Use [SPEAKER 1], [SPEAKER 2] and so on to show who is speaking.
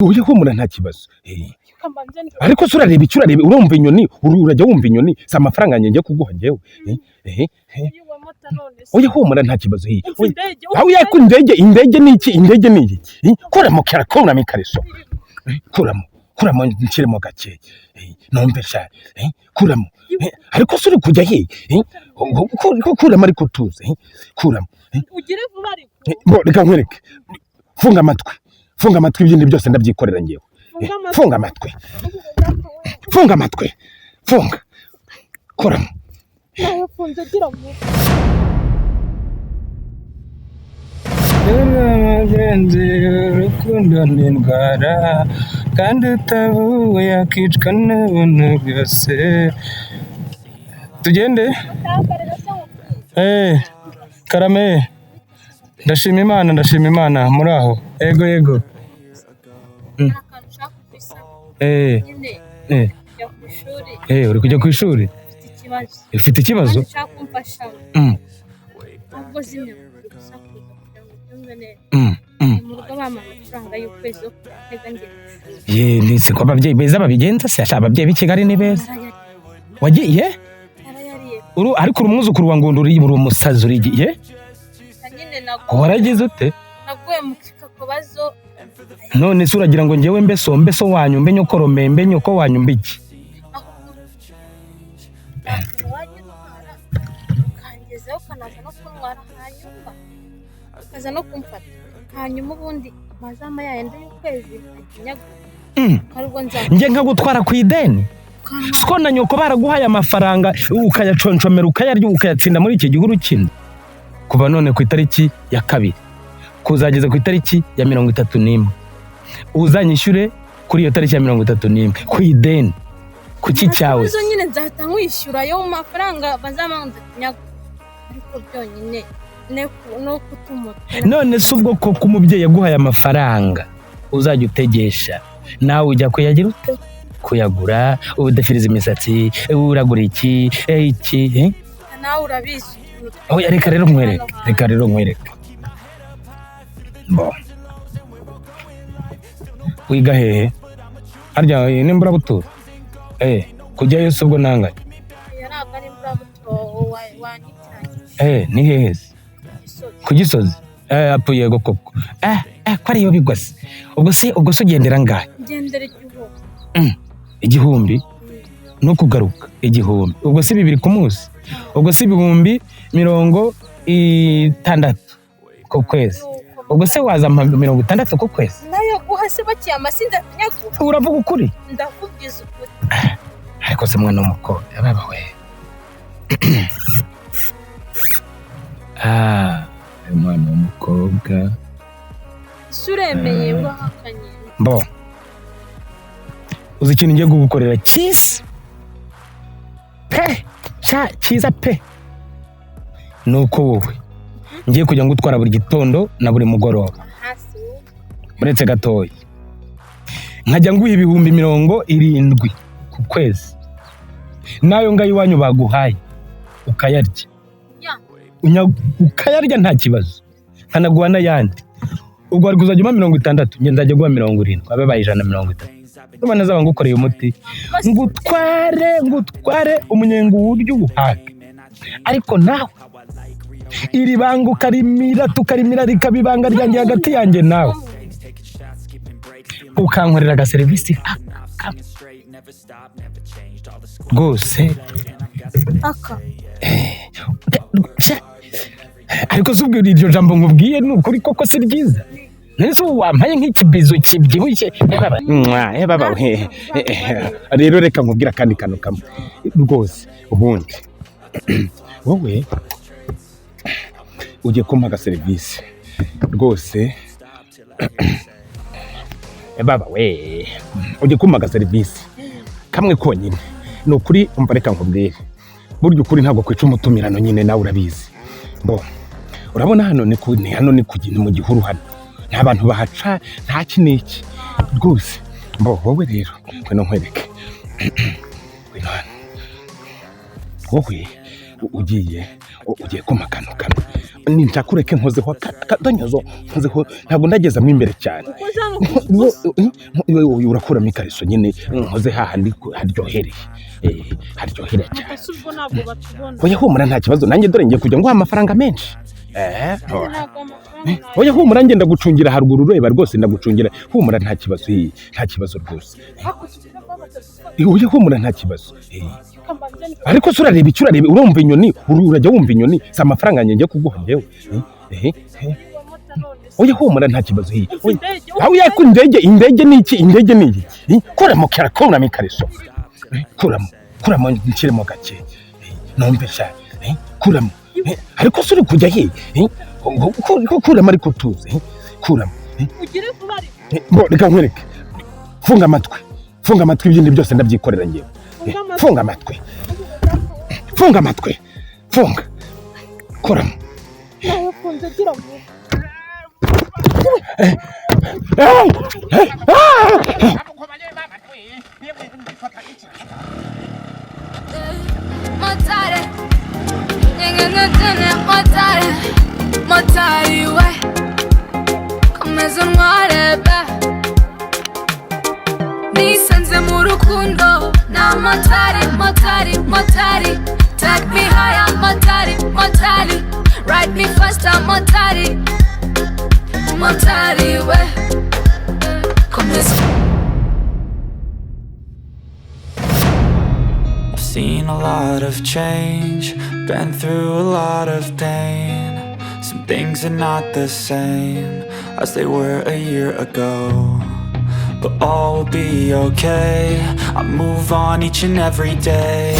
[SPEAKER 1] Uye humura nta kibazo. Ariko sura reba icyo urareba urumva inyoni urajya wumva inyoni si amafaranga ngiye kuguha ngewe. Uye humura nta kibazo hi. Aho yako indege ni iki? Indege ni iki? Kuramo karakona mikareso. Kuramo nshyiremo gake. Nombe sha. Kuramo. Ariko sura kujya he? Kuramo ariko tuze. Kuramo.
[SPEAKER 2] Ugire vuba ariko.
[SPEAKER 1] Bo reka nkwereke. Funga amatwi ibindi byose ndabyikorera ngewe. Funga amatwi. Funga. Kuramo.
[SPEAKER 2] Nafunze gira mu.
[SPEAKER 3] Umugenzi urukundo n'indwara kandi utabuwe yakicwa n'ubuntu bwose. Tugende? Karame. Ndashima Imana muri aho. Yego. Uri kujya ku ishuri? Ufite ikibazo? Nise ko ababyeyi beza babigenza se ababyeyi b'i Kigali ni beza. Wagiye? Ariko urumwuzukuru wa Ngondo uri umusazi urigiye? Waragize ute?
[SPEAKER 2] Naguye mu kikakobazo.
[SPEAKER 3] None se uragira ngo ngewe mbeso wanyu mbe nyokorome mbe nyoko wanyu mbiki?
[SPEAKER 2] Kangezeho kanaza no kunwara hanyuma. Kaza no kumfata. Hanyuma ubundi mazama yayende y'ukwezi akinyaga. Karubwo
[SPEAKER 3] nje nkagutwara ku ideni. Siko na nyoko baraguhaye amafaranga ukayaconshomera ukayarya ukayatsinda muri iki gihuru kindi. Kuva none ku itariki ya 2 kuzageza ku itariki ya 31 uzanyishyure kuri iyo tariki ya 31 ku ideni ku cyawe.
[SPEAKER 2] Izo nyine nzahita nkwishyura yo mu mafaranga bazamanza kunyaga. Ariko byonyine no kutumuta.
[SPEAKER 3] None se ubwo ko kumubyeyi yaguhaye amafaranga uzajya utegesha nawe ujya kuyagira ute? Kuyagura udafiriza imisatsi uragura iki
[SPEAKER 2] nawe urabizi.
[SPEAKER 3] Reka rero nkwereke. Bo. Wiga hehe? Harya nimbura butura? Kujya yose ubwo nanganye.
[SPEAKER 2] Ntabwo ari imbura buto wanyitiranye.
[SPEAKER 3] Ni hehe? Ku Gisozi. Apuye go koko. Ko ari yo bigwase. Ubwo se ugendera ngahe?
[SPEAKER 2] Ngendera igihumbi.
[SPEAKER 3] Igihumbi? No kugaruka igihumbi. Ubwo se 2 ku munsi. Ubwo se 60 ku kwezi. Ubwo se waza 60 ku kwezi.
[SPEAKER 2] Nayo guhase bakiye amasinda nyagu.
[SPEAKER 3] Uravuga ukuri?
[SPEAKER 2] Ndakubwiza ukuri.
[SPEAKER 3] Ariko se mwana w'umukobwa baba we. Mwana w'umukobwa.
[SPEAKER 2] Suremeye wahakanye.
[SPEAKER 3] Bo. Uzi ikintu ngiye gukorera cyisi? Cyiza pe. Nuko wowe ngiye kujya ngutwara buri gitondo na buri mugoroba. Buretse gatoyi. Nkajya nguha 70 ku kwezi. Nayo ngayo iwanyu baguhaye ukayarya. Ukayarya nta kibazo. Kanaguha n'ayandi. Ubwo ari kuzajya 60 nge nzajya guha 70 ababaye 130. Nubona zaba ngukoreye umuti ngutware umunyengo w'uryo ubuhake. Ariko nawe iri banga tukarimira rikabibanga ryanjye hagati yanjye nawe ukankorera aga service rwose ariko subwira iryo jambo nkubwiye n'ukuri koko si ryiza. Nese wampaye nk'ikibizo kibyibushye baba rero reka nkubwira kandi kano kamwe rwose ubundi wowe ugiye kumpa service rwose baba we ugiye kumpa service kamwe konyine nukuri umva reka nkubwire buryo ukuri ntabwo kwica umutumirano nyine nawe urabizi. Bo urabona hano ni kugenda mu gihuru hano nta bantu bahaca nta kiniki rwose. Bo wowe rero kwino nkwereke wowe ugiye kumakano nincakureke nkozeho akadanyazo nkozeho ntabwo ndagezamo imbere cyane urakuramo ikariso nyine nkoze hahandi haryohereye haryohereye cyane oya humura nta kibazo nanjye dore ngiye kujya nguha amafaranga menshi oya humura ngenda gucungira haruguru ureba rwose ndagucungira humura nta kibazo rwose oya humura nta kibazo ariko se urareba icyo urareba urumva inyoni urajya wumva inyoni si amafaranga ngiye kuguha njyewe oya humura nta kibazo aho yako indege ni iki kuramo kuramo ikariso kuramo nshyiremo gake numve sha kuramo ariko se uri kujya kuramo ariko tuze kuramo reka nkwereke funga amatwi ibindi byose ndabyikorera ngewe funga amatwi kuramo
[SPEAKER 4] MOTARI we komeza ntwarebe nisanze mu rukundo na MOTARI take me higher MOTARI ride me faster MOTARI we komeza.
[SPEAKER 5] I've seen a lot of change, been through a lot of pain. Some things are not the same as they were a year ago, but all will be okay. I move on each and every day.